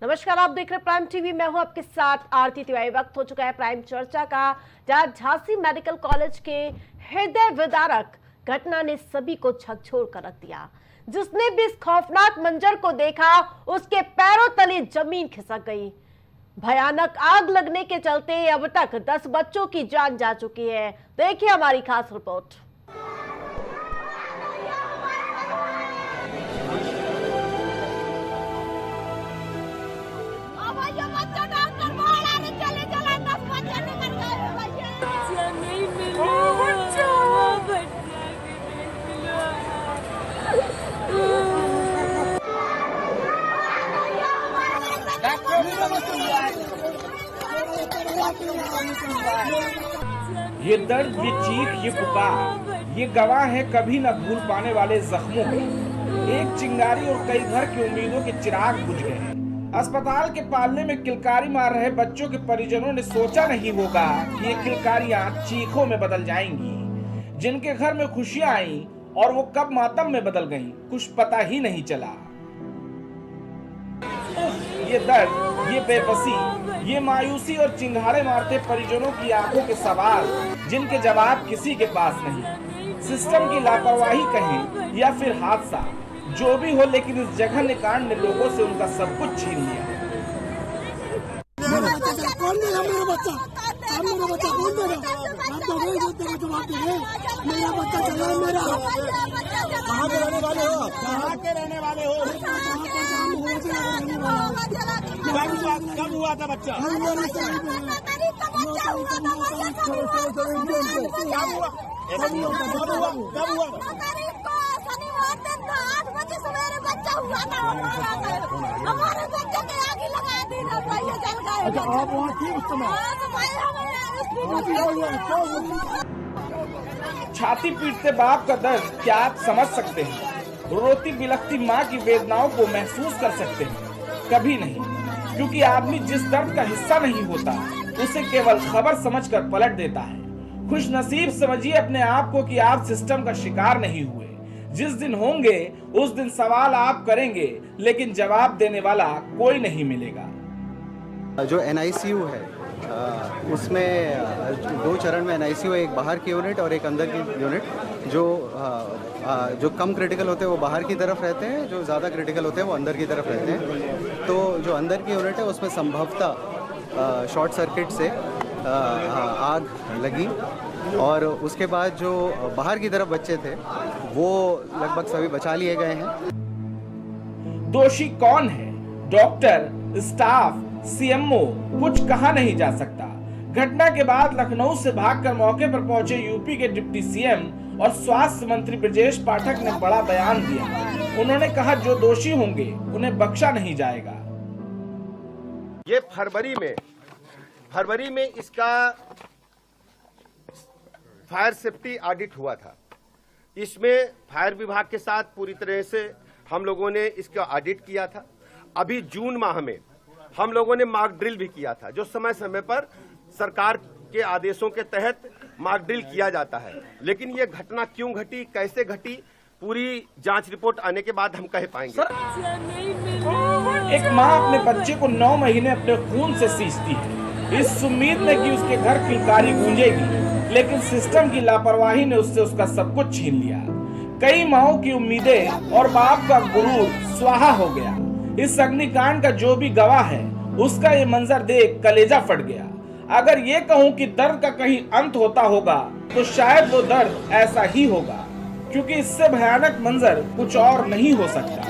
नमस्कार, आप देख रहे हैं प्राइम टीवी। मैं हूं आपके साथ आरती तिवारी। वक्त हो चुका है प्राइम चर्चा का, जहां झांसी मेडिकल कॉलेज के हृदय विदारक घटना ने सभी को झकझोर कर रख दिया। जिसने भी इस खौफनाक मंजर को देखा, उसके पैरों तले जमीन खिसक गई। भयानक आग लगने के चलते अब तक 10 बच्चों की जान जा चुकी है। देखिए हमारी खास रिपोर्ट। ये दर्द, ये चीख, ये पुकार, ये गवाह है कभी न भूल पाने वाले जख्मों के। एक चिंगारी और कई घर की उम्मीदों के चिराग बुझ गए। अस्पताल के पालने में किलकारी मार रहे बच्चों के परिजनों ने सोचा नहीं होगा कि ये किलकारियां चीखों में बदल जाएंगी। जिनके घर में खुशियां आई और वो कब मातम में बदल गईं, कुछ पता ही नहीं चला। ये दर्द, ये बेबसी, ये मायूसी और चिंगारे मारते परिजनों की आंखों के सवाल, जिनके जवाब किसी के पास नहीं। सिस्टम की लापरवाही कहें या फिर हादसा, जो भी हो, लेकिन इस जघन्य कांड ने लोगों से उनका सब कुछ छीन लिया। कौन देगा मेरा बच्चा? मेरा बच्चा कौन देगा? आप तो नहीं देते जवाब देंगे। मेरा बच्चा चला, मेरा कहाँ के रहने वाले हो? कहाँ के रहने वाले हो? कब हुआ था बच्चा? कब हुआ? शनिवार दिन 8 बजे सवेरे बच्चा हुआ था। हमारे बच्चे के आगे लगा दी ना, भैया जल गए। अच्छा, आप वहाँ थी उस समय? छाती पीटते बाप का दर्द क्या आप समझ सकते हैं? रोती बिलखती माँ की वेदनाओं को महसूस कर सकते हैं? कभी नहीं, क्योंकि आदमी जिस दर्द का हिस्सा नहीं होता, उसे केवल खबर समझकर पलट देता है। खुश नसीब समझिए अपने आप को कि आप सिस्टम का शिकार नहीं हुए। जिस दिन होंगे उस दिन सवाल आप करेंगे, लेकिन जवाब देने वाला कोई नहीं मिलेगा। जो NICU है उसमें 2 चरण में NICU है, एक बाहर की यूनिट और एक अंदर की यूनिट। जो कम क्रिटिकल होते हैं वो बाहर की तरफ रहते हैं, जो ज़्यादा क्रिटिकल होते हैं वो अंदर की तरफ रहते हैं। तो जो अंदर की यूनिट है उसमें संभवतः शॉर्ट सर्किट से आग लगी, और उसके बाद जो बाहर की तरफ बच्चे थे वो लगभग सभी बचा लिए गए हैं। दोषी कौन है? डॉक्टर, स्टाफ, CMO कुछ कहा नहीं जा सकता। घटना के बाद लखनऊ से भागकर मौके पर पहुंचे यूपी के डिप्टी CM और स्वास्थ्य मंत्री ब्रजेश पाठक ने बड़ा बयान दिया। उन्होंने कहा जो दोषी होंगे उन्हें बख्शा नहीं जाएगा। ये फरवरी में इसका फायर सेफ्टी ऑडिट हुआ था। इसमें फायर विभाग के साथ पूरी तरह से हम लोगों ने इसका ऑडिट किया था। अभी जून माह में हम लोगों ने मॉक ड्रिल भी किया था, जो समय समय पर सरकार के आदेशों के तहत मॉक ड्रिल किया जाता है। लेकिन ये घटना क्यों घटी, कैसे घटी, पूरी जांच रिपोर्ट आने के बाद हम कह पाएंगे। एक माँ अपने बच्चे को 9 महीने अपने खून से सींचती है, इस उम्मीद में कि उसके घर किलकारी गूंजेगी, लेकिन सिस्टम की लापरवाही ने उससे उसका सब कुछ छीन लिया। कई माओं की उम्मीदें और बाप का गुरूर स्वाहा हो गया। इस अग्निकांड का जो भी गवाह है, उसका ये मंजर देख कलेजा फट गया। अगर ये कहूं कि दर्द का कहीं अंत होता होगा, तो शायद वो दर्द ऐसा ही होगा, क्योंकि इससे भयानक मंजर कुछ और नहीं हो सकता।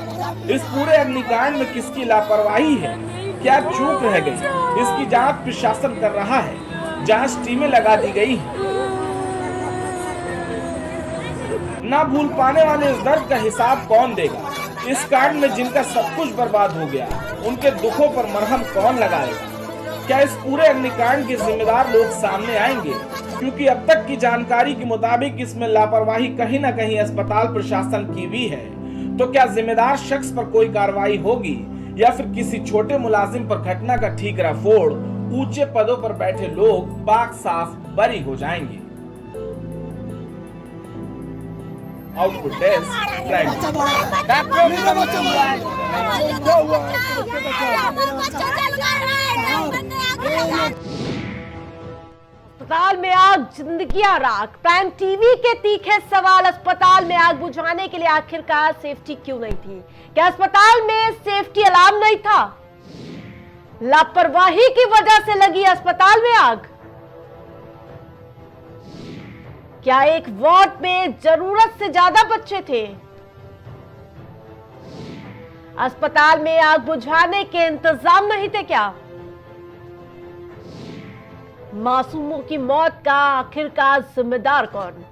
इस पूरे अग्निकांड में किसकी लापरवाही है, क्या चूक रह गई, इसकी जांच प्रशासन कर रहा है। जांच टीमें लगा दी गई हैं। ना भूल पाने वाले इस दर्द का हिसाब कौन देगा? इस कांड में जिनका सब कुछ बर्बाद हो गया, उनके दुखों पर मरहम कौन लगाएगा? क्या इस पूरे अग्निकांड के जिम्मेदार लोग सामने आएंगे? क्योंकि अब तक की जानकारी के मुताबिक इसमें लापरवाही कहीं न कहीं अस्पताल प्रशासन की भी है। तो क्या जिम्मेदार शख्स पर कोई कार्रवाई होगी, या फिर किसी छोटे मुलाजिम पर घटना का ठीकरा फोड़ ऊंचे पदों पर बैठे लोग पाक साफ बरी हो जाएंगे? आउटपुट डेस्क, मेरा बच्चा अस्पताल में आग, जिंदगियां राख। प्राइम टीवी के तीखे सवाल, अस्पताल में आग बुझाने के लिए आखिरकार सेफ्टी क्यों नहीं थी? क्या अस्पताल में सेफ्टी अलार्म नहीं था? लापरवाही की वजह से लगी अस्पताल में आग? क्या एक वार्ड में जरूरत से ज्यादा बच्चे थे? अस्पताल में आग बुझाने के इंतजाम नहीं थे क्या? मासूमों की मौत का आखिरकार जिम्मेदार कौन?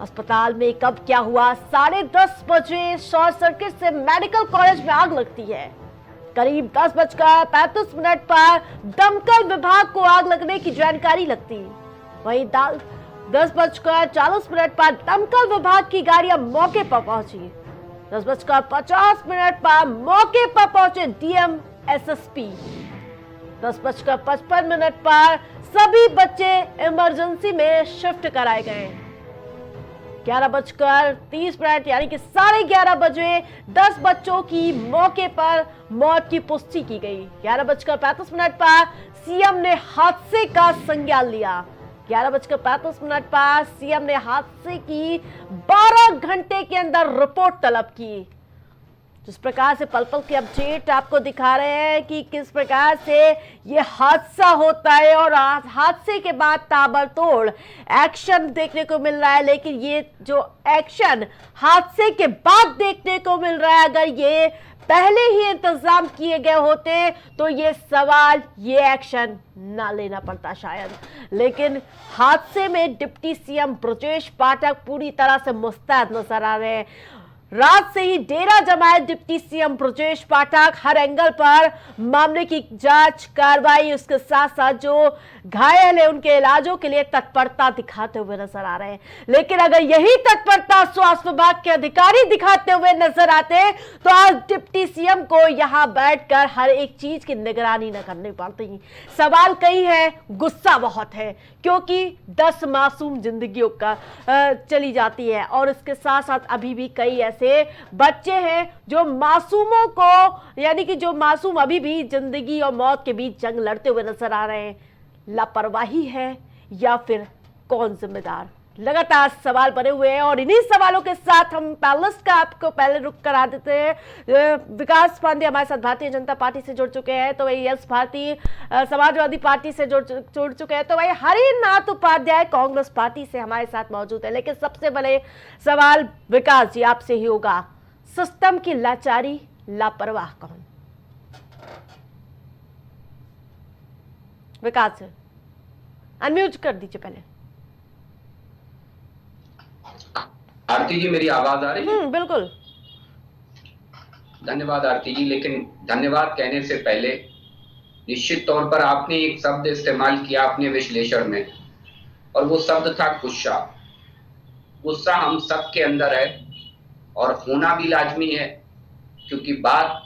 अस्पताल में कब क्या हुआ? 10:30 बजे शॉर्ट सर्किट से मेडिकल कॉलेज में आग लगती है। करीब 10:35 पर दमकल विभाग को आग लगने की जानकारी लगती। वहीं 10:40 पर दमकल विभाग की गाड़ियां मौके पर पहुंची। 10:50 पर मौके पर पहुंचे डीएम एसएसपी। 10:55 पर सभी बच्चे इमरजेंसी में शिफ्ट कराए गए। 11:30 यानी कि 11:30 बजे 10 बच्चों की मौके पर मौत की पुष्टि की गई। 11:35 पर सीएम ने हादसे का संज्ञान लिया। 11:35 पर सीएम ने हादसे की 12 घंटे के अंदर रिपोर्ट तलब की। जिस प्रकार से पल पल की अपडेट आपको दिखा रहे हैं कि किस प्रकार से ये हादसा होता है और हादसे के बाद ताबड़तोड़ एक्शन देखने को मिल रहा है। लेकिन ये जो एक्शन हादसे के बाद देखने को मिल रहा है, अगर ये पहले ही इंतजाम किए गए होते तो ये सवाल, ये एक्शन ना लेना पड़ता शायद। लेकिन हादसे में डिप्टी सीएम ब्रजेश पाठक पूरी तरह से मुस्तैद नजर आ रहे हैं। रात से ही डेरा जमाए डिप्टी सीएम ब्रजेश पाठक हर एंगल पर मामले की जांच कार्रवाई, उसके साथ साथ जो घायल है उनके इलाजों के लिए तत्परता दिखाते हुए नजर आ रहे हैं। लेकिन अगर यही तत्परता स्वास्थ्य विभाग के अधिकारी दिखाते हुए नजर आते तो आज डिप्टी सीएम को यहां बैठकर हर एक चीज की निगरानी न करनी पड़ती। सवाल कई है, गुस्सा बहुत है, क्योंकि 10 मासूम जिंदगियों का चली जाती है और इसके साथ साथ अभी भी कई ऐसे बच्चे हैं जो मासूमों को, यानी कि जो मासूम अभी भी जिंदगी और मौत के बीच जंग लड़ते हुए नजर आ रहे हैं। लापरवाही है या फिर कौन जिम्मेदार? लगातार सवाल बने हुए हैं और इन्हीं सवालों के साथ हम पैनलिस्ट का आपको पहले रुक करा देते हैं। विकास पांडे हमारे साथ भारतीय जनता पार्टी से जुड़ चुके हैं, तो वही यस भारतीय समाजवादी पार्टी से जुड़ चुके हैं, तो वही हरिनाथ उपाध्याय कांग्रेस पार्टी से हमारे साथ मौजूद है। लेकिन सबसे बड़े सवाल विकास जी आपसे ही होगा, सिस्टम की लाचारी, लापरवाह कौन? विकास अनम्यूट कर दीजिए पहले। आरती जी, मेरी आवाज आ रही है? बिल्कुल। धन्यवाद आरती जी, लेकिन धन्यवाद कहने से पहले निश्चित तौर पर आपने एक शब्द इस्तेमाल किया अपने विश्लेषण में, और वो शब्द था गुस्सा। गुस्सा हम सब के अंदर है और होना भी लाजमी है, क्योंकि बात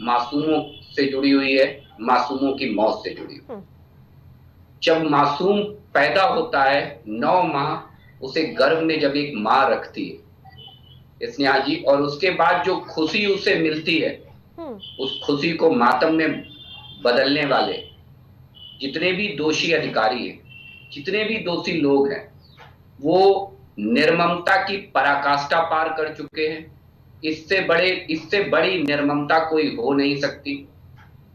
मासूमों से जुड़ी हुई है, मासूमों की मौत से जुड़ी हुई। जब मासूम पैदा होता है 9 माह उसे गर्भ में जब एक माँ रखती है स्नेहा जी, और उसके बाद जो खुशी उसे मिलती है, उस खुशी को मातम में बदलने वाले जितने भी दोषी अधिकारी हैं, जितने भी दोषी लोग हैं, वो निर्ममता की पराकाष्ठा पार कर चुके हैं। इससे बड़ी निर्ममता कोई हो नहीं सकती।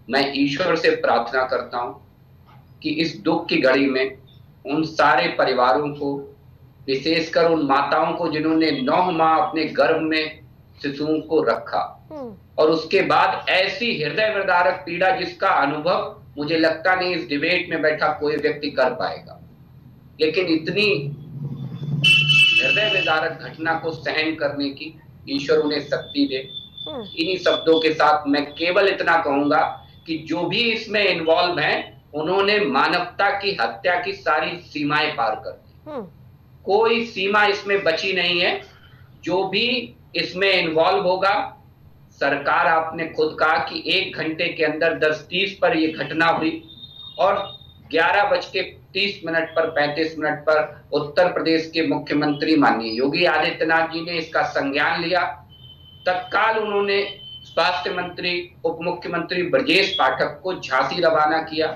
मैं ईश्वर से प्रार्थना करता हूं कि इस दुख की घड़ी में उन सारे परिवारों को, विशेषकर उन माताओं को जिन्होंने 9 माह अपने गर्भ में शिशुओं को रखा और उसके बाद ऐसी हृदय विदारक पीड़ा जिसका अनुभव मुझे लगता नहीं इस डिबेट में बैठा कोई व्यक्ति कर पाएगा, लेकिन इतनी हृदय विदारक घटना को सहन करने की ईश्वर उन्हें शक्ति दे। इन्हीं शब्दों के साथ मैं केवल इतना कहूंगा कि जो भी इसमें इन्वॉल्व हैं, उन्होंने मानवता की हत्या की सारी सीमाएं पार कर दी। कोई सीमा इसमें बची नहीं है। जो भी इसमें इन्वॉल्व होगा, सरकार, आपने खुद कहा कि 1 घंटे के अंदर 10:30 पर यह घटना हुई और 11:30 पर 35 पर उत्तर प्रदेश के मुख्यमंत्री माननीय योगी आदित्यनाथ जी ने इसका संज्ञान लिया। तत्काल उन्होंने स्वास्थ्य मंत्री, उप मुख्यमंत्री ब्रजेश पाठक को झांसी रवाना किया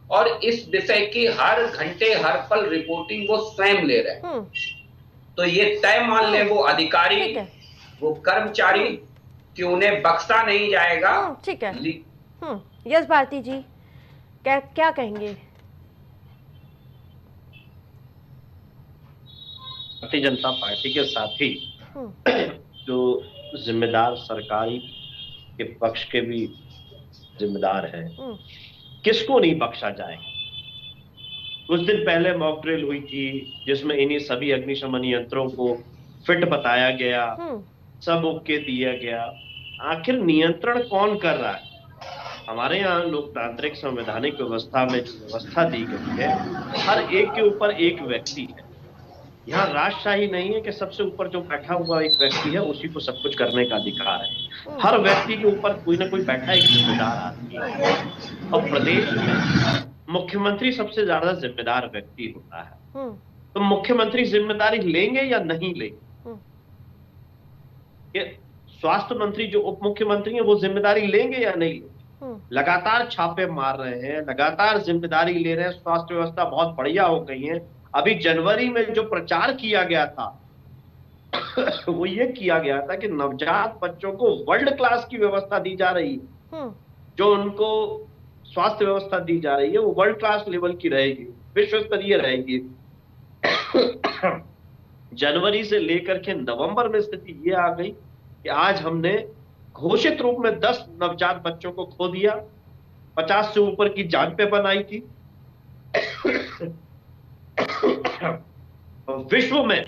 और इस विषय की हर घंटे हर पल रिपोर्टिंग वो स्वयं ले रहे हैं। तो ये तय मान ले वो अधिकारी, ठीक है। वो कर्मचारी कि उन्हें बख्शा नहीं जाएगा। ठीक है। यस भारती जी, क्या कहेंगे? भारतीय जनता पार्टी के साथी जो जिम्मेदार सरकारी के पक्ष के भी जिम्मेदार हैं, किसको नहीं बख्शा जाएगा। कुछ दिन पहले मॉक ड्रिल हुई थी जिसमें इन्हीं सभी अग्निशमन यंत्रों को फिट बताया गया, सब ओके दिया गया। आखिर नियंत्रण कौन कर रहा है? हमारे यहाँ लोकतांत्रिक संवैधानिक व्यवस्था में जो व्यवस्था दी गई है, हर एक के ऊपर एक व्यक्ति है। यहाँ राजशाही नहीं है कि सबसे ऊपर जो बैठा हुआ एक व्यक्ति है उसी को सब कुछ करने का अधिकार है। हर व्यक्ति के ऊपर कोई ना कोई बैठा एक जिम्मेदार आदमी है। और प्रदेश में मुख्यमंत्री सबसे ज्यादा जिम्मेदार व्यक्ति होता है। तो मुख्यमंत्री जिम्मेदारी लेंगे या नहीं लेंगे? ये स्वास्थ्य मंत्री जो उप मुख्यमंत्री है वो जिम्मेदारी लेंगे या नहीं लेंगे? लगातार छापे मार रहे हैं, लगातार जिम्मेदारी ले रहे हैं। स्वास्थ्य व्यवस्था बहुत बढ़िया हो गई है। अभी जनवरी में जो प्रचार किया गया था वो ये किया गया था कि नवजात बच्चों को वर्ल्ड क्लास की व्यवस्था दी जा रही है। जो उनको स्वास्थ्य व्यवस्था दी जा रही है वो वर्ल्ड क्लास लेवल की रहेगी, विश्व स्तरीय रहेगी। जनवरी से लेकर के नवंबर में स्थिति ये आ गई कि आज हमने घोषित रूप में 10 नवजात बच्चों को खो दिया। 50 से ऊपर की जान पे बनाई थी। विश्व में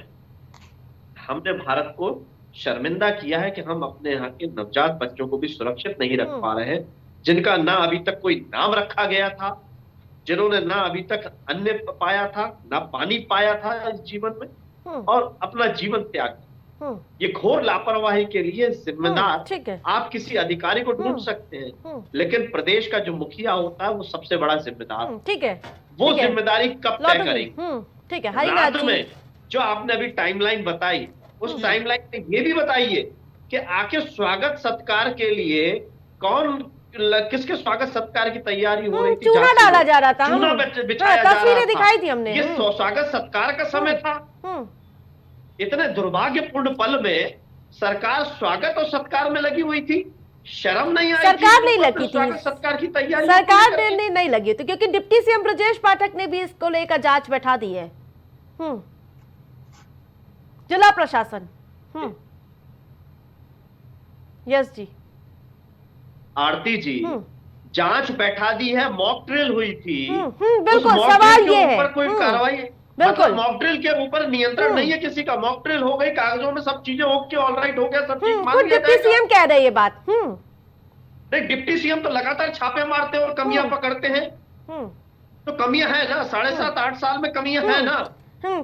हमने भारत को शर्मिंदा किया है कि हम अपने यहाँ के नवजात बच्चों को भी सुरक्षित नहीं रख पा रहे हैं, जिनका ना अभी तक कोई नाम रखा गया था, जिन्होंने ना अभी तक अन्न पाया था, ना पानी पाया था इस जीवन में, और अपना जीवन त्याग। ये घोर लापरवाही के लिए जिम्मेदार आप किसी अधिकारी को ढूंढ सकते हैं, लेकिन प्रदेश का जो मुखिया होता है वो सबसे बड़ा जिम्मेदार। ठीक है, वो जिम्मेदारी कब तय करेंगे? ठीक है, हरिनाथ जी में जो आपने अभी टाइमलाइन बताई, उस टाइमलाइन में ये भी बताइए कि आखिर स्वागत सत्कार के लिए किसके स्वागत सत्कार की तैयारी हो रही थी? चूना डाला जा रहा था, चूना बिछाया जा रहा था। तस्वीरें दिखाई थी हमने। ये स्वागत सत्कार का समय था। इतने दुर्भाग्यपूर्ण पल में सरकार स्वागत और सत्कार में लगी हुई थी। शर्म नहीं आई? सरकार नहीं लगी थी, स्वागत सत्कार की तैयारी सरकार ने नहीं लगी थी, क्योंकि डिप्टी सीएम ब्रजेश पाठक ने भी इसको लेकर जांच बैठा दी है। जिला प्रशासन। यस जी आरती जी, जांच बैठा दी है, मॉक ड्रिल हुई थी। बिल्कुल, सवाल ये है कोई कार्रवाई, मतलब मॉक ड्रिल के ऊपर नियंत्रण नहीं है किसी का। मॉक ड्रिल हो गई, कागजों में सब चीजें ओके, ऑलराइट हो गया, सब चीज मान लिया डिप्टी सीएम कह रहे हैं ये बात। नहीं, डिप्टी सीएम तो लगातार छापे मारते हैं और कमियां पकड़ते हैं। तो कमियां है ना, 7.5-8 साल में कमियां है ना।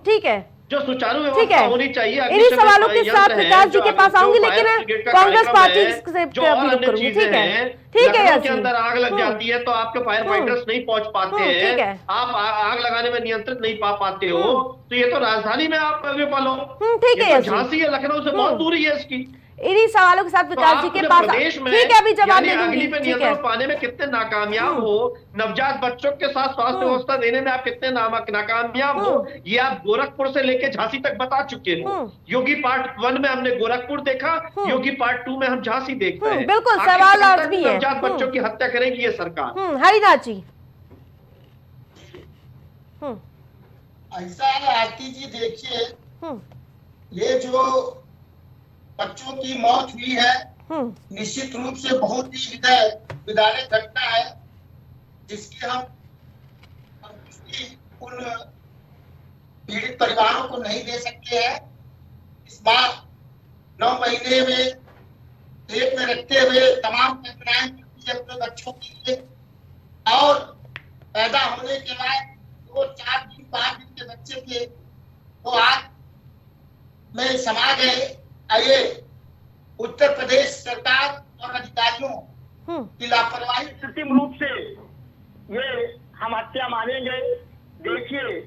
ठीक है, जो सुचारू व्यवस्था होनी चाहिए। इन्हीं सवालों के साथ विकास जी के पास आऊंगी, लेकिन कांग्रेस पार्टी से अपील करूंगी। ठीक है, ठीक है। के अंदर आग लग जाती है तो आपके फायर फाइटर्स नहीं पहुंच पाते हैं, आप आग लगाने में नियंत्रित नहीं पा पाते हो, तो ये तो राजधानी में आप विफल हो। ठीक है, झांसी है, लखनऊ से बहुत दूरी है इसकी। इन्हीं सवालों के साथ विकास जी के पास, ठीक है, अभी जवाब दे दूंगी। अग्नि पे नियंत्रण पाने में कितने नाकामयाब हो, नवजात बच्चों के साथ स्वास्थ्य व्यवस्था देने में आप कितने नाकामयाब हो, ये आप गोरखपुर से लेके झांसी तक बता चुके हो। योगी पार्ट 1 में हमने गोरखपुर देखा, योगी पार्ट 2 में हम झांसी देख रहे हैं। बिल्कुल, सवाल लाजमी है। नवजात बच्चों की हत्या करेगी ये सरकार। हरिनाथ जी। ऐसा है आरती जी, देखिए ये जो बच्चों की मौत हुई है, निश्चित रूप से बहुत ही विदारक घटना है, जिसकी हम उन पीड़ित परिवारों को नहीं दे सकते हैं। इस बार 9 महीने में पेट में रखते हुए तमाम कल्पनाएं अपने बच्चों के लिए, और पैदा होने के बाद 2-4 दिन 5 दिन के बच्चे थे, वो आज में समा गए। आइए, उत्तर प्रदेश सरकार और अधिकारियों की लापरवाही कृत्रिम रूप से ये हम हत्या मानेंगे। देखिए,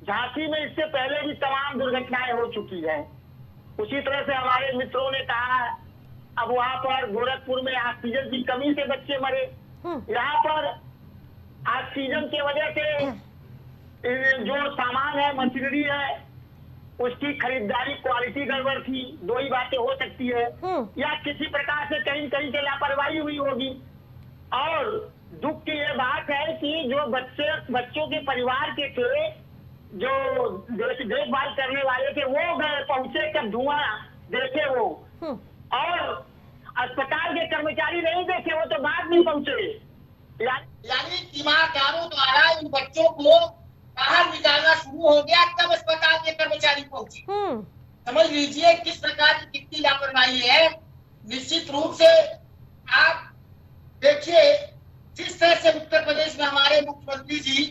झांसी में इससे पहले भी तमाम दुर्घटनाएं हो चुकी हैं। उसी तरह से हमारे मित्रों ने कहा, अब वहां पर गोरखपुर में ऑक्सीजन की कमी से बच्चे मरे। यहाँ पर आज सीजन की वजह से जो सामान है, मशीनरी है, उसकी खरीदारी क्वालिटी गड़बड़ थी, दो ही बातें हो सकती है, या किसी प्रकार से कहीं कहीं से लापरवाही हुई होगी। और दुख की ये बात है कि जो बच्चों के परिवार के थे, जो देखभाल करने वाले थे, वो पहुंचे जब धुआं देखे वो, और अस्पताल के कर्मचारी नहीं देखे, वो तो बाद में पहुंचे। यानी तीमारदारों द्वारा इन बच्चों को बाहर निकालना शुरू हो गया, तब अस्पताल के कर्मचारी पहुंचे। समझ लीजिए किस प्रकार की कितनी लापरवाही है। निश्चित रूप से आप देखिए जिस तरह से उत्तर प्रदेश में हमारे मुख्यमंत्री जी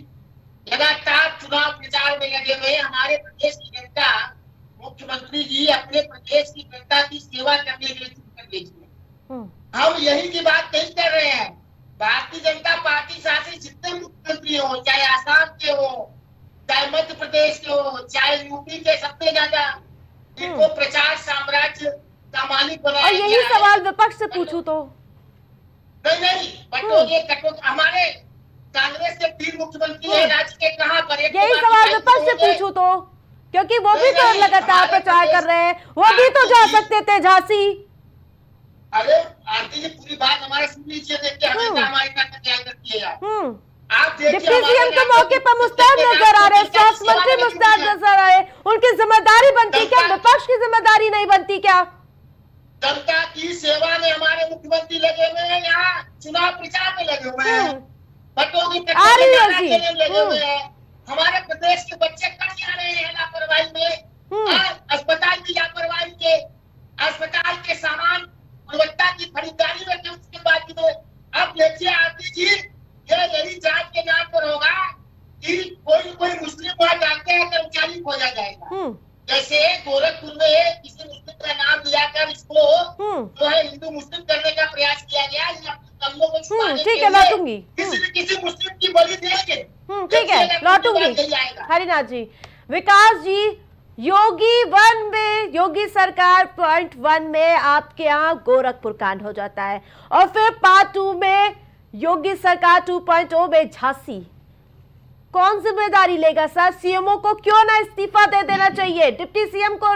लगातार चुनाव प्रचार में लगे हुए, हमारे प्रदेश की जनता, मुख्यमंत्री जी अपने प्रदेश की जनता की सेवा करने के लिए शुरू कर देती है। हम यही की बात नहीं कर रहे हैं। भारतीय जनता पार्टी शासित जितने मुख्यमंत्री हो, चाहे आसाम के हो, चाहे मध्य प्रदेश के हो, चाहे यूपी के, सबसे ज्यादा इनको प्रचार साम्राज्य का मालिक बनाया। और यही सवाल विपक्ष से पूछूं तो नहीं, हमारे कांग्रेस के 3 मुख्यमंत्री है राज्य के, कहाँ पर? यही सवाल विपक्ष से पूछूं तो, क्योंकि वो भी तो लगातार प्रचार कर रहे हैं, वो भी तो जा सकते थे झांसी। अरे आरती जी पूरी बात हमारे सुन लीजिए, देखिए हमेशा हमारी बात का ख्याल रखिएगा। आप डिप्टी सीएम के मौके पर मुस्तैद नजर आ रहे, स्वास्थ्य मंत्री मुस्तैद नजर आए, उनकी जिम्मेदारी बनती क्या? विपक्ष की जिम्मेदारी नहीं बनती क्या? जनता की सेवा में हमारे मुख्यमंत्री लगे हुए हैं, यहाँ चुनाव प्रचार में लगे हुए हैं, बच्चों की लगे हुए हैं। हमारे प्रदेश के बच्चे कट जा रहे हैं लापरवाही में, अस्पताल की लापरवाही के, अस्पताल के सामान गुणवत्ता की खरीदारी में उसके बाद में। अब देखिए आरती जी, यही जांच के नाम पर होगा कि कोई मुस्लिम वहां जाते हैं कर्मचारी खोजा जाएगा। जैसे गोरखपुर में किसी मुस्लिम का नाम दिलाकर इसको जो है हिंदू मुस्लिम करने का प्रयास किया गया, कमलों को छुपाने के लिए लौटूंगी, किसी मुस्लिम की बलि देंगे। ठीक है, लौटूंगी। हरिनाथ जी, विकास जी, योगी सरकार पॉइंट 1 में आपके यहाँ गोरखपुर कांड हो जाता है, और फिर पार्ट 2 में योगी सरकार 2.0 में झांसी। कौन जिम्मेदारी लेगा सर? सीएमओ को क्यों ना इस्तीफा दे देना चाहिए? डिप्टी सीएम को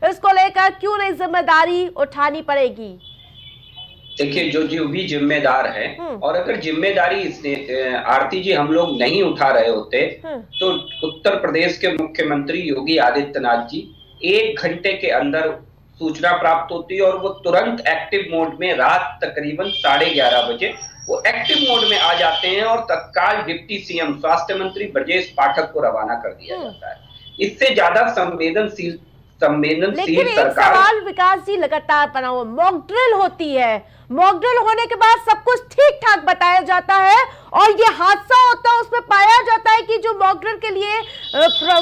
इसको लेकर क्यों नहीं जिम्मेदारी उठानी पड़ेगी? देखिए, जो भी जिम्मेदार है, और अगर जिम्मेदारी इसने आरती जी हम लोग नहीं उठा रहे होते तो उत्तर प्रदेश के मुख्यमंत्री योगी आदित्यनाथ जी 1 घंटे के अंदर सूचना प्राप्त होती और वो तुरंत एक्टिव मोड में रात तकरीबन 11:30 बजे वो एक्टिव मोड में आ जाते हैं और तत्काल डिप्टी सीएम स्वास्थ्य मंत्री ब्रजेश पाठक को रवाना कर दिया जाता है। इससे ज्यादा संवेदनशील सरकार। सवाल विकास जी लगातार बना हुआ, मॉक ड्रिल होती है, मॉक ड्रिल होने के बाद सब कुछ ठीक ठाक बताया जाता है, और ये हादसा होता है, उसमें पाया जाता है कि जो मॉक ड्रिल के लिए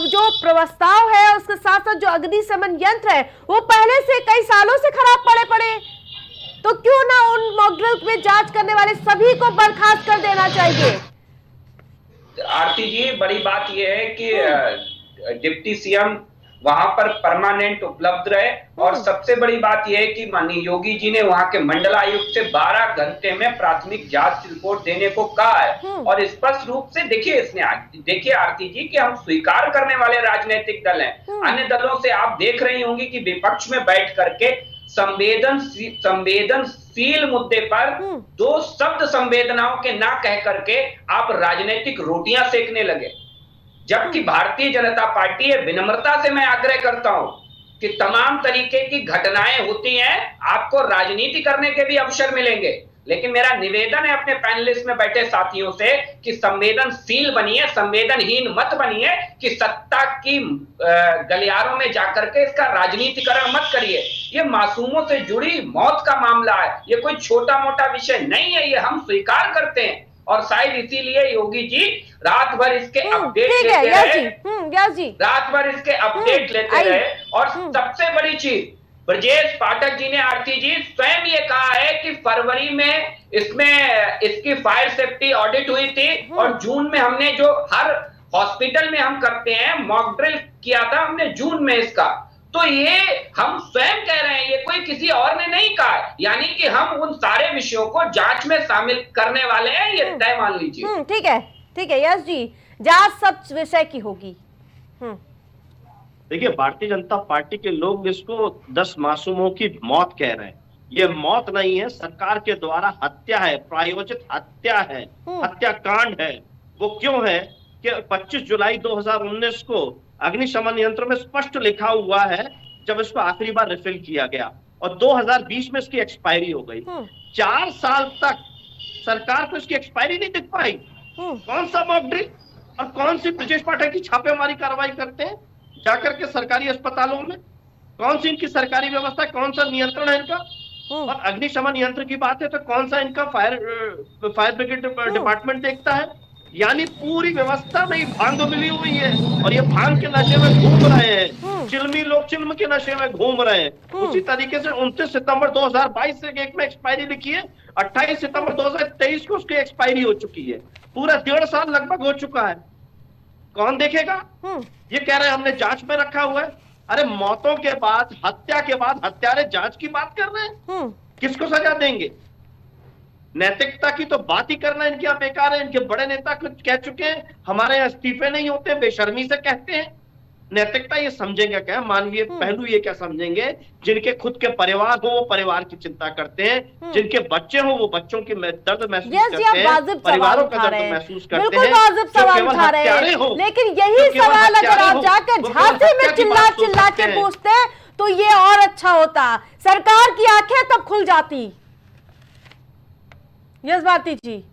जो प्रस्ताव है, उसके साथ साथ जो अग्निशमन यंत्र है, वो पहले से कई सालों से खराब पड़े। तो क्यों ना उन मॉक ड्रिल में जांच करने वाले सभी को बर्खास्त कर देना चाहिए? आरती जी, बड़ी बात यह है कि डिप्टी सीएम वहां पर परमानेंट उपलब्ध रहे, और सबसे बड़ी बात यह है कि माननीय योगी जी ने वहां के मंडलायुक्त से 12 घंटे में प्राथमिक जांच रिपोर्ट देने को कहा है। और स्पष्ट रूप से देखिए आरती जी कि हम स्वीकार करने वाले राजनीतिक दल हैं। अन्य दलों से आप देख रही होंगी कि विपक्ष में बैठ करके संवेदनशील मुद्दे पर 2 शब्द संवेदनाओं के ना कह करके आप राजनीतिक रोटियां सेकने लगे, जबकि भारतीय जनता पार्टी है, विनम्रता से मैं आग्रह करता हूं कि तमाम तरीके की घटनाएं होती हैं, आपको राजनीति करने के भी अवसर मिलेंगे, लेकिन मेरा निवेदन है अपने पैनलिस्ट में बैठे साथियों से कि संवेदनशील बनिए, संवेदनहीन मत बनिए कि सत्ता की गलियारों में जाकर के इसका राजनीतिकरण मत करिए। ये मासूमों से जुड़ी मौत का मामला है, ये कोई छोटा मोटा विषय नहीं है, ये हम स्वीकार करते हैं, और शायद इसीलिए योगी जी रात भर इसके अपडेट लेते रहे, रात भर इसके अपडेट लेते रहे। और सबसे बड़ी चीज, ब्रजेश पाठक जी ने आरती जी स्वयं ये कहा है कि फरवरी में इसकी फायर सेफ्टी ऑडिट हुई थी, और जून में हमने जो हर हॉस्पिटल में हम करते हैं मॉक ड्रिल किया था हमने जून में इसका। तो ये हम स्वयं कह रहे हैं, ये कोई किसी और ने नहीं कहा, यानी कि हम उन सारे विषयों को जांच में शामिल करने वाले हैं, ये तय मान लीजिए। ठीक है, ठीक है यश जी, जांच सब विषय की होगी। देखिए, भारतीय जनता पार्टी के लोग इसको 10 मासूमों की मौत कह रहे हैं। ये मौत नहीं है, सरकार के द्वारा हत्या है, प्रायोजित हत्या है, हत्याकांड है। वो क्यों है कि 25 जुलाई 2019 को अग्निशमन यंत्र में स्पष्ट लिखा हुआ है, जब इसको आखिरी बार रिफिल किया गया, और 2020 में इसकी एक्सपायरी हो गई। 4 साल तक सरकार को इसकी एक्सपायरी नहीं दिख पाई। कौन सा मॉक ड्रिल और कौन सी ब्रजेश पाठक की छापेमारी कार्रवाई करते हैं जाकर के सरकारी अस्पतालों में? कौन सी इनकी सरकारी व्यवस्था, कौन सा नियंत्रण है इनका? और अग्निशमन यंत्र की बात है तो कौन सा इनका फायर ब्रिगेड डिपार्टमेंट देखता है? यानी पूरी व्यवस्था में भांग मिली हुई है, और ये भांग के नशे में घूम रहे हैं। चिल्मी लोग चिल्म के नशे में घूम रहे हैं। उसी तरीके से 29 सितंबर 2022 से एक में एक्सपायरी लिखी है, 28 सितंबर 2023 को उसकी एक्सपायरी हो चुकी है। पूरा 1.5 साल लगभग हो चुका है। कौन देखेगा? ये कह रहे हैं हमने जांच में रखा हुआ है। अरे मौतों के बाद, हत्या के बाद हत्यारे जांच की बात कर रहे हैं? किसको सजा देंगे? नैतिकता की तो बात ही करना इनके यहाँ बेकार है। इनके बड़े नेता कुछ कह चुके हैं, हमारे यहाँ इस्तीफे नहीं होते, बेशर्मी से कहते हैं। नैतिकता ये समझेंगे क्या? मानवीय पहलू ये क्या समझेंगे? जिनके खुद के परिवार हो वो परिवार की चिंता करते हैं, जिनके बच्चे हो वो बच्चों की दर्द महसूस करते हैं, परिवारों का दर्द महसूस करते हैं। बिल्कुल वाजिब सवाल उठा रहे हैं, लेकिन यही सवाल अगर आप जाकर झांसी में चिल्ला चिल्ला के पूछते तो ये और अच्छा होता, सरकार की आंखें तब खुल जाती। यस भारती जी।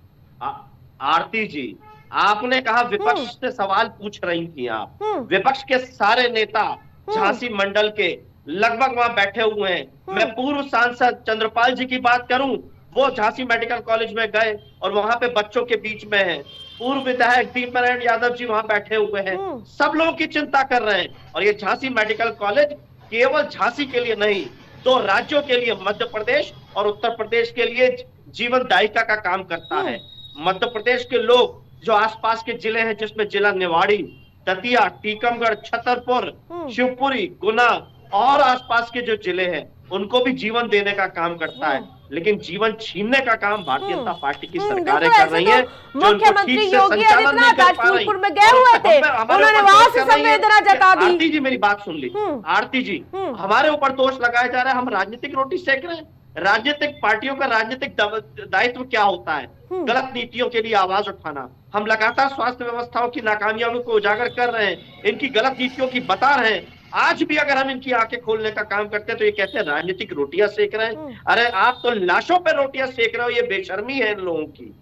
आरती जी, आपने कहा विपक्ष से सवाल पूछ रही थी आप। विपक्ष के सारे नेता झांसी मंडल के लगभग वहां बैठे हुए हैं। मैं पूर्व सांसद चंद्रपाल जी की बात करूं, वो झांसी मेडिकल कॉलेज में गए और वहां पे बच्चों के बीच में हैं। पूर्व विधायक दीप नारायण यादव जी वहां बैठे हुए हैं। सब लोगों की चिंता कर रहे हैं। और ये झांसी मेडिकल कॉलेज केवल झांसी के लिए नहीं, 2 राज्यों के लिए, मध्य प्रदेश और उत्तर प्रदेश के लिए जीवन दायिका का काम करता है। मध्य प्रदेश के लोग जो आसपास के जिले हैं, जिसमें जिला निवाड़ी, दतिया, टीकमगढ़, छतरपुर, शिवपुरी, गुना और आसपास के जो जिले हैं, उनको भी जीवन देने का काम करता है। लेकिन जीवन छीनने का काम भारतीय जनता पार्टी की सरकारें कर रही हैं। मुख्यमंत्री योगी आदित्यनाथ फूलपुर में गए हुए थे, उन्होंने वहां से संवेदना जता दी। आरती जी मेरी बात सुन ली। आरती जी, हमारे ऊपर दोष लगाया जा रहा है हम राजनीतिक रोटी सेक रहे हैं। राजनीतिक पार्टियों का राजनीतिक दायित्व क्या होता है? गलत नीतियों के लिए आवाज उठाना। हम लगातार स्वास्थ्य व्यवस्थाओं की नाकामियों को उजागर कर रहे हैं, इनकी गलत नीतियों की बता रहे हैं। आज भी अगर हम इनकी आंखें खोलने का काम करते हैं तो ये कहते हैं राजनीतिक रोटियां सेक रहे हैं। अरे आप तो लाशों पे रोटियां सेक रहे हो, ये बेशर्मी है इन लोगों की।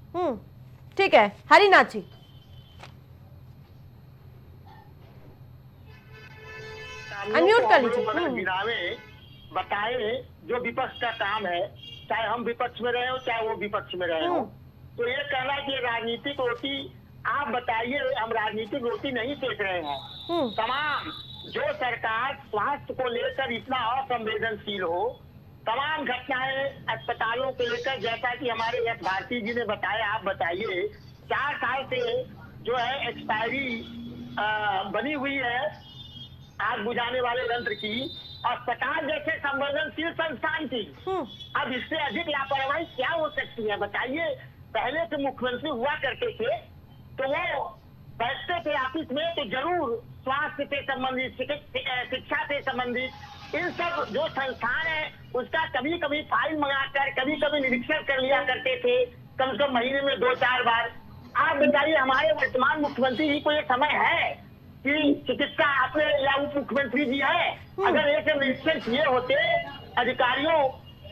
ठीक है हरिनाथ जी। अनम्यूट कर लीजिए। बताए जो विपक्ष का काम है, चाहे हम विपक्ष में रहे हो चाहे वो विपक्ष में रहे हो, तो ये कहना कि राजनीतिक रोटी आप बताइए, हम राजनीतिक रोटी नहीं सेक रहे हैं। तमाम जो सरकार स्वास्थ्य को लेकर इतना असंवेदनशील हो, तमाम घटनाएं अस्पतालों को लेकर, जैसा कि हमारे यश भारती जी ने बताया, आप बताइए 4 साल से जो है एक्सपायरी बनी हुई है आग बुझाने वाले यंत्र की, अस्पताल जैसे संवेदनशील संस्थान की। अब इससे अधिक लापरवाही क्या हो सकती है बताइए? पहले से मुख्यमंत्री हुआ करते थे तो वो बैठते थे ऑफिस में तो जरूर स्वास्थ्य से संबंधित, शिक्षा से संबंधित इन सब जो संस्थान है उसका कभी कभी फाइल मंगाकर कभी कभी निरीक्षण कर लिया करते थे, कम से कम महीने में 2-4 बार। आप बताइए हमारे वर्तमान मुख्यमंत्री जी को ये समय है कि चिकित्सा आपने या उप मुख्यमंत्री जी है, अगर एक निरीक्षण किए होते, अधिकारियों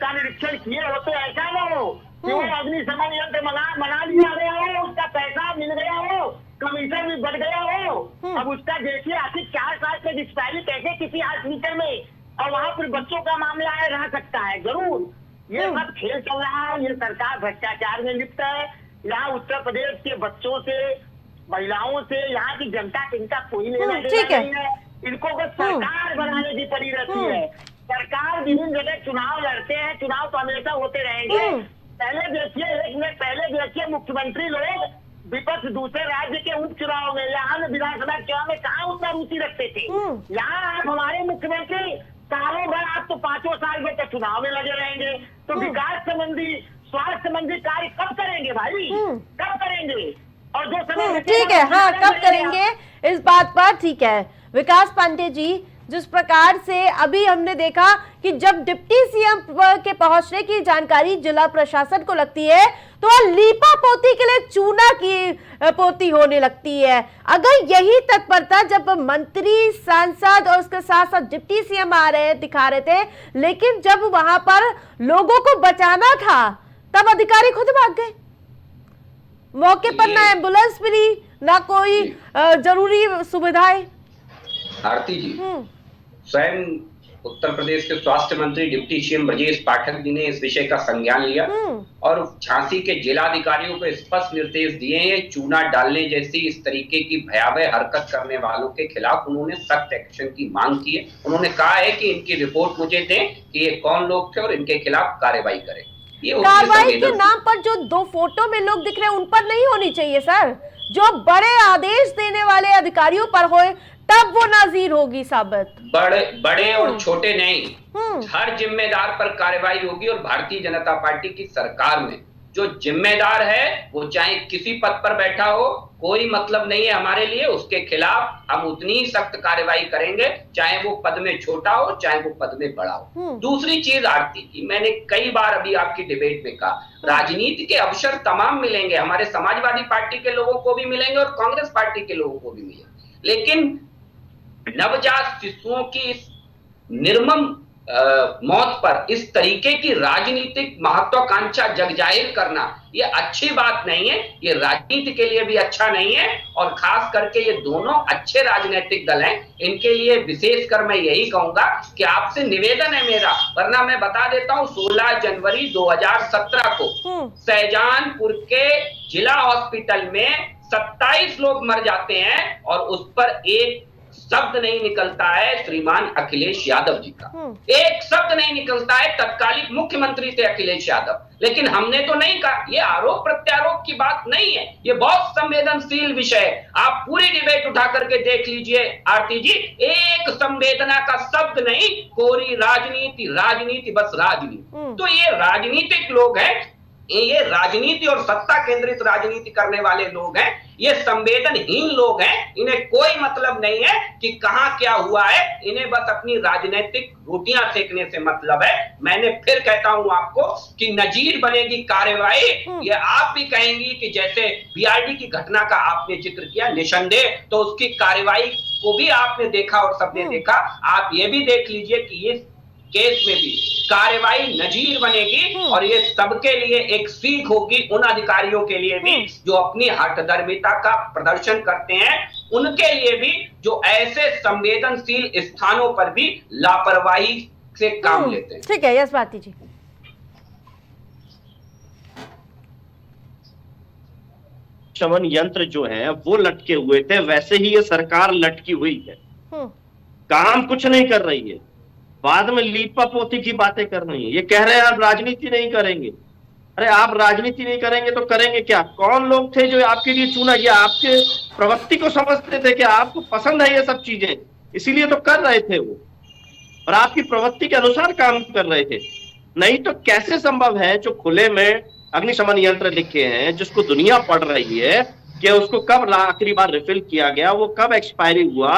का निरीक्षण किए होते, ऐसा न हो कि वो अग्निशमन यंत्र मना लिया गया हो, उसका पैसा मिल गया हो, कमीशन भी बढ़ गया हो। अब उसका देखिए आखिर 4 साल के एक्सपायरी कैसे किसी हॉस्पिटल में, और वहाँ पर बच्चों का मामला है रह सकता है। जरूर ये सब खेल चल रहा है, ये सरकार भ्रष्टाचार में लिप्त है। यहाँ उत्तर प्रदेश के बच्चों से, महिलाओं से, यहाँ की जनता से इनका कोई लेना देना नहीं है। इनको बस सरकार बनाने की पड़ी रहती है। सरकार विभिन्न जगह चुनाव लड़ते हैं, चुनाव तो हमेशा होते रहेंगे। पहले देखिए, 1 मिनट पहले देखिए, मुख्यमंत्री लोग विपक्ष दूसरे राज्य के उपचुनाव में, यहाँ विधानसभा चुनाव में कहाँ उतना रुचि रखते थे। यहाँ आप हमारे मुख्यमंत्री सालों भर, आप तो 5 साल में तो चुनाव में लगे रहेंगे, तो विकास संबंधी, स्वास्थ्य संबंधी कार्य कब करेंगे भाई, कब करेंगे? और जो समय ठीक है, हाँ, कब करेंगे इस बात पर, ठीक है। विकास पांडे जी, जिस प्रकार से अभी हमने देखा कि जब डिप्टी सीएम के पहुंचने की जानकारी जिला प्रशासन को लगती है तो लीपा पोती के लिए चूना की पोती होने लगती है। अगर यही तत्परता जब मंत्री, सांसद और उसके साथ साथ डिप्टी सीएम आ रहे दिखा रहे थे, लेकिन जब वहां पर लोगों को बचाना था तब अधिकारी खुद भाग गए। मौके पर ना एम्बुलेंस मिली, ना कोई जरूरी सुविधाएं। आरती जी, स्वयं उत्तर प्रदेश के स्वास्थ्य मंत्री डिप्टी सीएम ब्रजेश पाठक जी ने इस विषय का संज्ञान लिया और झांसी के जिलाधिकारियों को स्पष्ट निर्देश दिए हैं। चूना डालने जैसी इस तरीके की भयावह हरकत करने वालों के खिलाफ उन्होंने सख्त एक्शन की मांग की है। उन्होंने कहा है कि इनकी रिपोर्ट मुझे दें कि ये कौन लोग थे और इनके खिलाफ कार्रवाई करें। ये कार्रवाई के नाम पर जो 2 फोटो में लोग दिख रहे हैं उन पर नहीं होनी चाहिए सर। जो बड़े आदेश देने वाले अधिकारियों पर होए तब वो नाजीर होगी साबित। बड़े और छोटे नहीं, हर जिम्मेदार पर कार्रवाई होगी। और भारतीय जनता पार्टी की सरकार में जो जिम्मेदार है वो चाहे किसी पद पर बैठा हो, कोई मतलब नहीं है हमारे लिए, उसके खिलाफ हम उतनी ही सख्त कार्रवाई करेंगे, चाहे वो पद में छोटा हो चाहे वो पद में बड़ा हो। दूसरी चीज आरती की, मैंने कई बार अभी आपकी डिबेट में कहा, राजनीति के अवसर तमाम मिलेंगे, हमारे समाजवादी पार्टी के लोगों को भी मिलेंगे और कांग्रेस पार्टी के लोगों को भी मिलेंगे, लेकिन नवजात शिशुओं की इस निर्मम मौत पर इस तरीके की राजनीतिक महत्वाकांक्षा जगजाहिर करना ये अच्छी बात नहीं है। ये राजनीति के लिए भी अच्छा नहीं है और खास करके ये दोनों अच्छे राजनीतिक दल हैं, इनके लिए विशेषकर मैं यही कहूंगा कि आपसे निवेदन है मेरा, वरना मैं बता देता हूं 16 जनवरी 2017 को शाहजहांपुर के जिला हॉस्पिटल में 27 लोग मर जाते हैं और उस पर एक शब्द नहीं निकलता है श्रीमान अखिलेश यादव जी का, एक शब्द नहीं निकलता है। तत्कालीन मुख्यमंत्री थे अखिलेश यादव, लेकिन हमने तो नहीं कहा। ये आरोप प्रत्यारोप की बात नहीं है, ये बहुत संवेदनशील विषय है। आप पूरी डिबेट उठा करके देख लीजिए आरती जी, एक संवेदना का शब्द नहीं, कोरी राजनीति, राजनीति, बस राजनीति। तो ये राजनीतिक लोग हैं, ये राजनीति और सत्ता केंद्रित राजनीति करने वाले लोग हैं, ये संवेदनहीन लोग हैं। इन्हें कोई मतलब नहीं है कि कहां क्या हुआ है, इन्हें बस अपनी राजनीतिक रोटियां सेकने से मतलब है। मैंने फिर कहता हूं आपको कि नजीर बनेगी कार्रवाई। ये आप भी कहेंगी कि जैसे बीआरडी की घटना का आपने जिक्र किया निसंदेह, तो उसकी कार्रवाई को भी आपने देखा और सबने देखा। आप ये भी देख लीजिए कि इस केस में भी कार्रवाई नजीर बनेगी और ये सबके लिए एक सीख होगी, उन अधिकारियों के लिए भी जो अपनी हठधर्मिता का प्रदर्शन करते हैं, उनके लिए भी जो ऐसे संवेदनशील स्थानों पर भी लापरवाही से काम लेते हैं। ठीक है, यस भारती जी। शमन यंत्र जो है वो लटके हुए थे, वैसे ही ये सरकार लटकी हुई है, काम कुछ नहीं कर रही है। बाद में लीपा पोती की बातें कर रही है। ये कह रहे हैं आप राजनीति नहीं करेंगे। अरे आप राजनीति नहीं करेंगे तो करेंगे क्या? कौन लोग थे जो आपके लिए चुना गया? आपके प्रवृत्ति को समझते थे कि आपको पसंद है ये सब चीजें, इसीलिए तो कर रहे थे वो, और आपकी प्रवृत्ति के अनुसार काम कर रहे थे। नहीं तो कैसे संभव है जो खुले में अग्निशमन यंत्र लिखे हैं, जिसको दुनिया पढ़ रही है कि उसको कब आखिरी बार रिफिल किया गया, वो कब एक्सपायरी हुआ,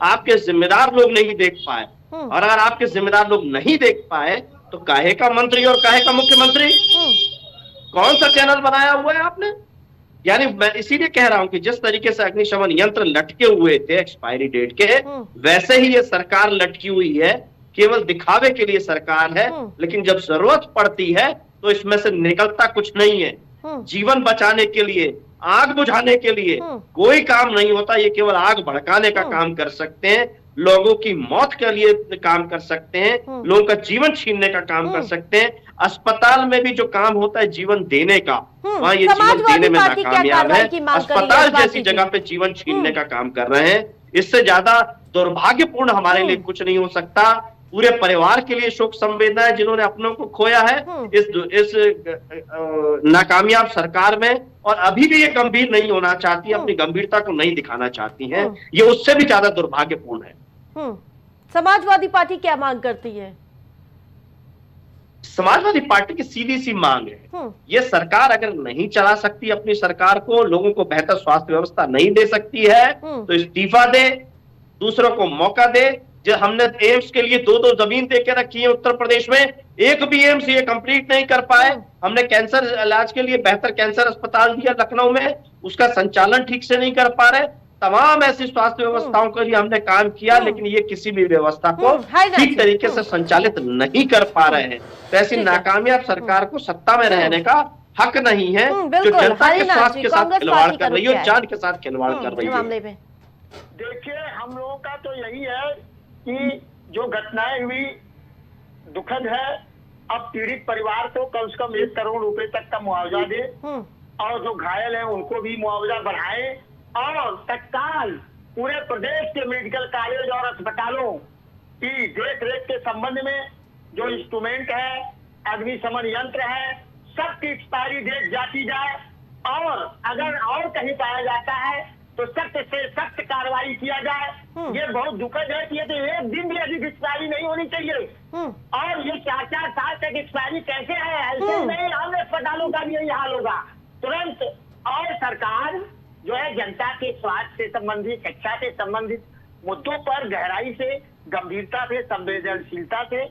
आपके जिम्मेदार लोग नहीं देख पाए। और अगर आपके जिम्मेदार लोग नहीं देख पाए तो काहे का मंत्री और काहे का मुख्यमंत्री? कौन सा चैनल बनाया हुआ है आपने? यानी मैं इसीलिए कह रहा हूं कि जिस तरीके से अग्निशमन यंत्र लटके हुए थे एक्सपायरी डेट के, वैसे ही ये सरकार लटकी हुई है। केवल दिखावे के लिए सरकार है, लेकिन जब जरूरत पड़ती है तो इसमें से निकलता कुछ नहीं है। जीवन बचाने के लिए, आग बुझाने के लिए कोई काम नहीं होता। ये केवल आग भड़काने का काम कर सकते हैं, लोगों की मौत के लिए काम कर सकते हैं, लोगों का जीवन छीनने का काम कर सकते हैं। अस्पताल में भी जो काम होता है जीवन देने का, वहां ये जीवन देने में नाकामयाब है। अस्पताल जैसी जगह पे जीवन छीनने का काम कर रहे हैं। इससे ज्यादा दुर्भाग्यपूर्ण हमारे लिए कुछ नहीं हो सकता। पूरे परिवार के लिए शोक संवेदना है जिन्होंने अपनों को खोया है इस नाकामयाब सरकार में, और अभी भी ये गंभीर नहीं होना चाहती है, अपनी गंभीरता को नहीं दिखाना चाहती हैं। ये उससे भी ज्यादा दुर्भाग्यपूर्ण है। समाजवादी पार्टी क्या मांग करती है? समाजवादी पार्टी की सीधी सी मांग है, ये सरकार अगर नहीं चला सकती अपनी सरकार को, लोगों को बेहतर स्वास्थ्य व्यवस्था नहीं दे सकती है, तो इस्तीफा दे, दूसरों को मौका दे। जो हमने एम्स के लिए 2-2 जमीन दे के रखी है उत्तर प्रदेश में, एक भी एम्स ये कंप्लीट नहीं कर पाए। हमने कैंसर इलाज के लिए बेहतर कैंसर अस्पताल दिया लखनऊ में, उसका संचालन ठीक से नहीं कर पा रहे। तमाम ऐसी स्वास्थ्य व्यवस्थाओं के लिए हमने काम किया, लेकिन ये किसी भी व्यवस्था को ठीक तरीके से संचालित नहीं कर पा रहे हैं। तो ऐसी नाकामयाब सरकार को सत्ता में रहने का हक नहीं है, जो जनता के स्वास्थ्य के साथ खिलवाड़ कर रही है, जान के साथ खिलवाड़ कर रही है। देखिए, हम लोगों का तो यही है कि जो घटनाएं हुई दुखद है। अब पीड़ित परिवार को कम से कम 1 करोड़ रुपए तक का मुआवजा दे, और जो घायल हैं उनको भी मुआवजा बढ़ाए, और तत्काल पूरे प्रदेश के मेडिकल कॉलेज और अस्पतालों की देख रेख के संबंध में जो इंस्ट्रूमेंट है, अग्निशमन यंत्र है, सबकी एक्सपायरी डेट जांची जाए, और अगर और कहीं पाया जाता है तो सख्त से सख्त कार्रवाई किया जाए। ये बहुत दुखद है कि ये तो एक दिन भी अधिक एक्सपायरी नहीं होनी चाहिए, और ये 4-4 साल तक एक्सपायरी कैसे है? ऐसे नहीं, अन्य अस्पतालों का भी यही हाल होगा तुरंत। और सरकार जो है जनता के स्वास्थ्य से संबंधित, शिक्षा से संबंधित मुद्दों पर गहराई से, गंभीरता से, संवेदनशीलता से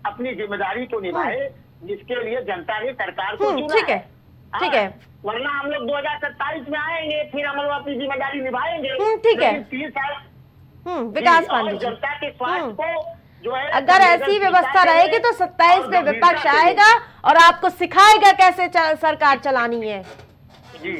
अपनी जिम्मेदारी को निभाए, जिसके लिए जनता ने सरकार को चुना। ठीक है, ठीक है। वरना हम लोग 2027 में आएंगे, फिर हम लोग अपनी जिम्मेदारी निभाएंगे। ठीक है। 3 साल विकास पांडे जी, जनता के स्वास्थ्य को जो है, अगर ऐसी व्यवस्था रहेगी तो 27 में विपक्ष आएगा और आपको सिखाएगा कैसे सरकार चलानी है। जी,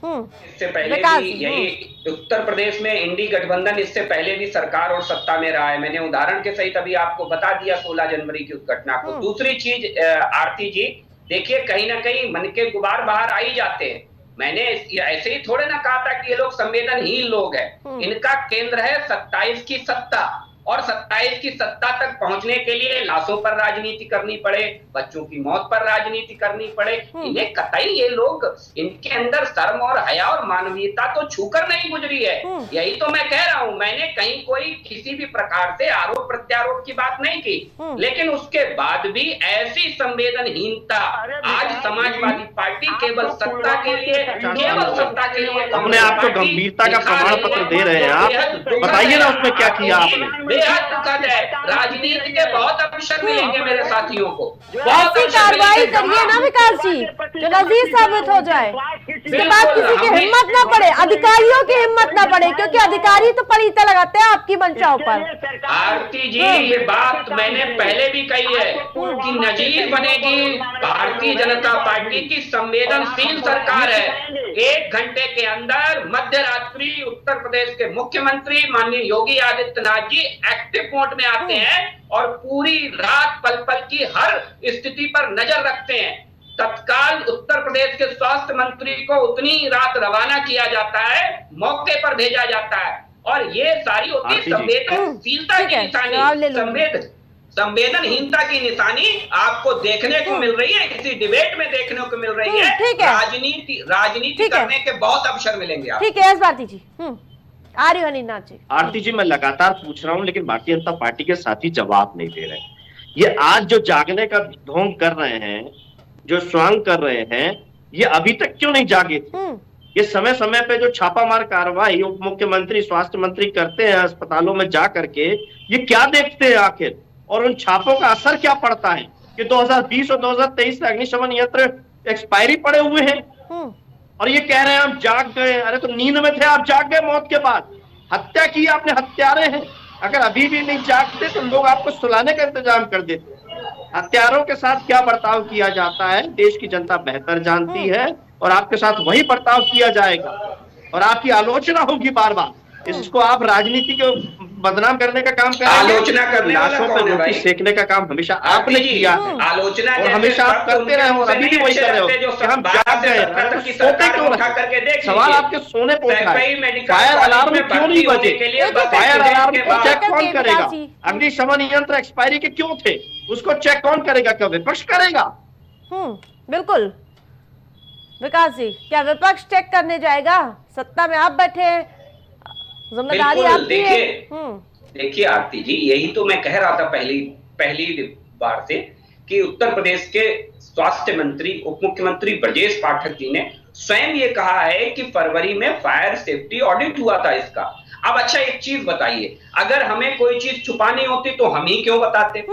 इससे पहले भी यही उत्तर प्रदेश में इंडी गठबंधन इससे पहले भी सरकार और सत्ता में रहा है। मैंने उदाहरण के सहित अभी आपको बता दिया 16 जनवरी की उस घटना को। दूसरी चीज आरती जी, देखिए, कहीं ना कहीं मन के गुबार बाहर आ ही जाते हैं। मैंने ऐसे ही थोड़े ना कहा था कि ये लोग संवेदनहीन लोग हैं। इनका केंद्र है 27 की सत्ता, और 27 की सत्ता तक पहुंचने के लिए लाशों पर राजनीति करनी पड़े, बच्चों की मौत पर राजनीति करनी पड़े, इन्हें कतई ये लोग, इनके अंदर शर्म और हया और मानवीयता तो छूकर नहीं गुजरी है। यही तो मैं कह रहा हूं। मैंने कहीं कोई किसी भी प्रकार से आरोप प्रत्यारोप की बात नहीं की, लेकिन उसके बाद भी ऐसी संवेदनहीनता आज समाजवादी पार्टी केवल सत्ता के लिए, केवल सत्ता के लिए अपने आपको गंभीरता का प्रमाण पत्र दे रहे हैं आप, बताइए ना उसमें क्या किया आपने। बेहद दुखद है। राजनीति के बहुत अवसर मिलेंगे मेरे साथियों को, ऐसी कार्रवाई करिए ना विकास जी जो नजीर साबित हो जाए, इसके बाद किसी की हिम्मत ना पड़े, अधिकारियों की हिम्मत ना पड़े, क्योंकि अधिकारी तो पड़ीता लगाते हैं आपकी मंशाओं पर। आरती जी, ये बात मैंने पहले भी कही है कि नजीर बनेगी भारतीय जनता पार्टी की संवेदनशील सरकार है। 1 घंटे के अंदर मध्य रात्रि उत्तर प्रदेश के मुख्यमंत्री माननीय योगी आदित्यनाथ जी एक्टिव मोड में आते हैं और पूरी रात पल पल की हर स्थिति पर नजर रखते हैं। तत्काल उत्तर प्रदेश के स्वास्थ्य मंत्री को उतनी रात रवाना किया जाता है, मौके पर भेजा जाता है, और ये सारी होती संवेदनशीलता की निशानी, संवेदनहीनता की निशानी आपको देखने को मिल रही है, इसी डिबेट में देखने को मिल रही है। राजनीति करने के बहुत अवसर मिलेंगे आपको। ठीक है, एस भारती जी, हनीनाथ जी। आरती जी, मैं लगातार पूछ रहा हूं, लेकिन भारतीय जनता पार्टी के साथी जवाब नहीं दे रहे। ये आज जो जागने का ढोंग कर रहे हैं, जो स्वांग कर रहे हैं, ये अभी तक क्यों नहीं जागे थे? ये समय समय पे जो छापामार कार्रवाई उप मुख्यमंत्री, स्वास्थ्य मंत्री करते हैं अस्पतालों में जा करके, ये क्या देखते हैं आखिर, और उन छापों का असर क्या पड़ता है कि 2020 और 2023 से अग्निशमन यंत्र एक्सपायरी पड़े हुए हैं, और ये कह रहे हैं हम जाग गए। अरे तो नींद में थे आप, जाग गए मौत के बाद, हत्या की आपने, हत्यारे हैं। अगर अभी भी नहीं जागते तो लोग आपको सुलाने का इंतजाम कर देते। हत्यारों के साथ क्या बर्ताव किया जाता है देश की जनता बेहतर जानती है, और आपके साथ वही बर्ताव किया जाएगा, और आपकी आलोचना होगी बार बार। इसको आप राजनीति को बदनाम करने का काम कर रहे हैं। आलोचना करने वाला लाशों पर रोटी सेकने का काम हमेशा आपने किया है, आलोचना और हमेशा आप करते रहे हो, अभी भी वही कर रहे हो कि हम जाग गए। सोते क्यों रहे? सवाल आपके सोने पे उठा है। फायर अलार्म क्यों नहीं बजे? फायर अलार्म को चेक कौन करेगा? अग्निशमन यंत्र एक्सपायरी के क्यों थे, उसको चेक कौन करेगा? क्या विपक्ष करेगा? बिल्कुल। विकास जी, क्या विपक्ष चेक करने जाएगा? सत्ता में आप बैठे, जिम्मेदारी आपकी है। देखिए आरती जी, यही तो मैं कह रहा था पहली बार से कि उत्तर प्रदेश के स्वास्थ्य मंत्री उप मुख्यमंत्री ब्रजेश पाठक जी ने स्वयं ये कहा है कि फरवरी में फायर सेफ्टी ऑडिट हुआ था इसका। अब अच्छा एक चीज बताइए, अगर हमें कोई चीज छुपानी होती तो हम ही क्यों बताते?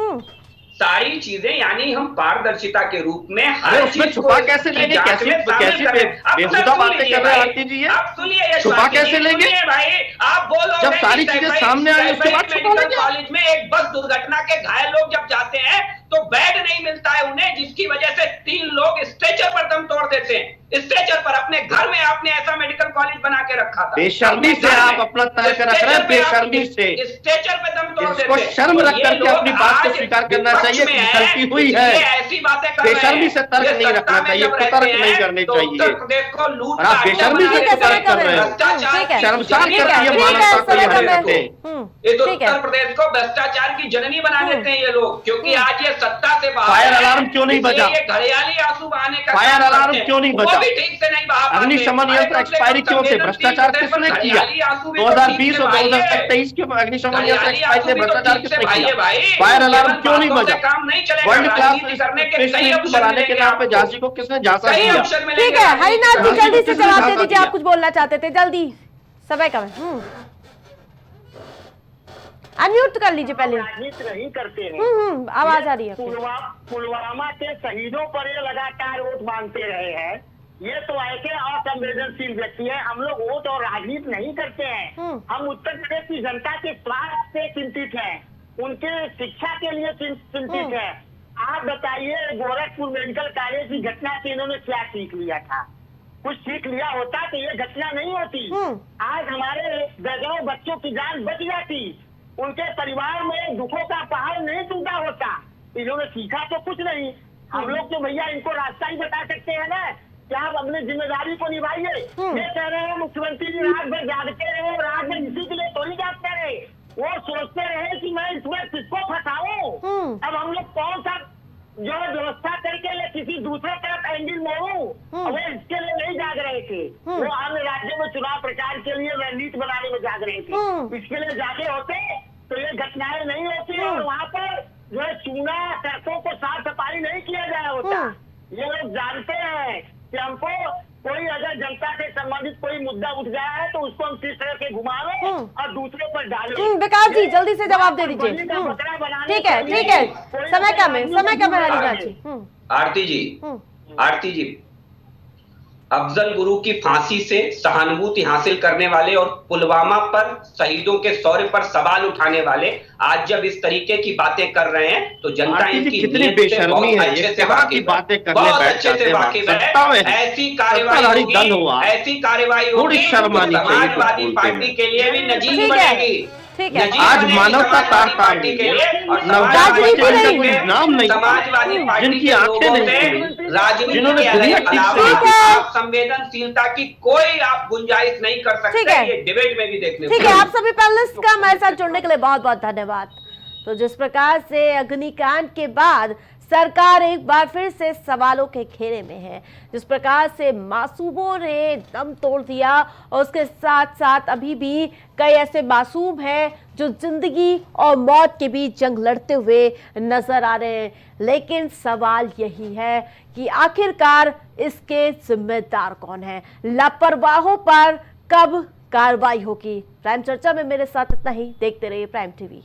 सारी चीजें यानी हम पारदर्शिता के रूप में हर चीज छुपा कैसे लेंगे? कैसी बेहुदा बातें कर रहे हैं आरती जी? आप सुनिए, छुपा कैसे लेंगे भाई? आप बोलो जब सारी चीजें सामने आई उसके बाद छुपा लेंगे? कॉलेज में एक बस दुर्घटना के घायल लोग जब जाते हैं तो बेड नहीं मिलता है उन्हें, जिसकी वजह से 3 लोग स्ट्रेचर पर दम तोड़ देते हैं। स्ट्रेचर पर अपने घर में आपने ऐसा मेडिकल कॉलेज बना के रखा था। बेशर्मी से आप अपना तर्क रख रहे हैं, बेशर्मी से। स्ट्रेचर पे दम तोड़ देते इसको शर्म रख करके अपनी बात को स्वीकार करना चाहिए कि गलती हुई है। ऐसी बातें कर रहे हैं, बेशर्मी से तर्क नहीं रखना चाहिए, तर्क नहीं करने चाहिए। उत्तर प्रदेश को लूट और आप बेशर्मी से तर्क कर रहे हैं, शर्मसार करके ये मानवता को यहाँ रखते हैं। ये तो उत्तर प्रदेश को भ्रष्टाचार की जननी बना देते हैं ये लोग, क्योंकि आज ये सत्ता से बाहर फायर अलार्म क्यों नहीं बजा? ये घड़ियाली आंसू बहाने का फायर अलार्म क्यों नहीं बजा? ठीक से नहीं बहा पाते। अग्निशमन यंत्र एक्सपायरी क्यों थे? भ्रष्टाचार किसने किया? 2020 और 2023 के अग्निशमन यंत्र एक्सपायरी थे, भ्रष्टाचार किसने किया? फायर अलार्म क्यों नहीं बजा? वर्ल्ड क्लास स्पेशलिस्ट बनाने के नाम पे झांसी को किसने झांसा किया? ठीक है हरिनाथ जी, जल्दी से जवाब दे दीजिए, आप कुछ बोलना चाहते थे, जल्दी समय कम है। अनम्यूट कर लीजिए पहले। राजनीति नहीं करते हैं। आवाज आ रही है। पुलवामा के शहीदों पर ये लगातार वोट मांगते रहे हैं। ये तो ऐसे असंवेदनशील व्यक्ति है। हम लोग वोट और राजनीति नहीं करते हैं। हम उत्तर प्रदेश की जनता के स्वास्थ्य से चिंतित हैं, उनके शिक्षा के लिए चिंतित हैं। आप बताइए, गोरखपुर मेडिकल कॉलेज की घटना से इन्होंने क्या सीख लिया था? कुछ सीख लिया होता तो ये घटना नहीं होती। आज हमारे दर्जनों बच्चों की जान बच जाती, उनके परिवार में दुखों का पहाड़ नहीं टूटा होता। इन्होंने सीखा तो कुछ नहीं। हम लोग तो भैया इनको रास्ता ही बता सकते हैं ना कि आप अपनी जिम्मेदारी को निभाइए। ये कह रहे हैं मुख्यमंत्री जी रात भर जागते रहे, रात भर इसी के लिए थोड़ी जागते रहे, वो सोचते रहे कि मैं इसमें किसको फंसाऊं। अब हम लोग कौन सा जो व्यवस्था करके या किसी दूसरे तरफ एंगल मोड़ूं, वो इसके लिए नहीं जाग रहे थे। वो अन्य राज्यों में चुनाव प्रचार के लिए रणनीति बनाने में जाग रहे थे। इसके लिए जागे होते तो ये घटनाएं नहीं होती और वहाँ पर जो है चूना सड़कों को साफ सफाई नहीं किया गया होता। ये लोग जानते हैं कि हमको कोई अगर जनता से संबंधित कोई मुद्दा उठ गया है तो उसको हम किस तरह से घुमावे और दूसरे पर डालें। विकास जी जल्दी से जवाब दे दीजिए। ठीक है ठीक है, समय कम है, समय कम है हरिनाथ जी। आरती जी, अफजल गुरु की फांसी से सहानुभूति हासिल करने वाले और पुलवामा पर शहीदों के शौर्य पर सवाल उठाने वाले आज जब इस तरीके की बातें कर रहे हैं तो जनता इनकी कितनी बेशर्मी है, ये तरह की बातें करने बैठ जाते हैं। ऐसी कार्रवाई होगी समाजवादी पार्टी के लिए भी नजीब बनेगी। आज मानवता पार्टी के लिए नाम नहीं, समाजवादी पार्टी जिनकी आंखें नहीं, जिन्होंने आप संवेदनशीलता की कोई आप गुंजाइश नहीं कर सकते। ये डिबेट में भी देखने को। ठीक है, आप सभी पैनलिस्ट का हमारे साथ जुड़ने के लिए बहुत बहुत धन्यवाद। तो जिस प्रकार से अग्निकांड के बाद सरकार एक बार फिर से सवालों के घेरे में है, जिस प्रकार से मासूमों ने दम तोड़ दिया और उसके साथ साथ अभी भी कई ऐसे मासूम हैं जो जिंदगी और मौत के बीच जंग लड़ते हुए नजर आ रहे हैं। लेकिन सवाल यही है कि आखिरकार इसके जिम्मेदार कौन है? लापरवाहों पर कब कार्रवाई होगी? प्राइम चर्चा में मेरे साथ इतना ही। देखते रहिए प्राइम टीवी।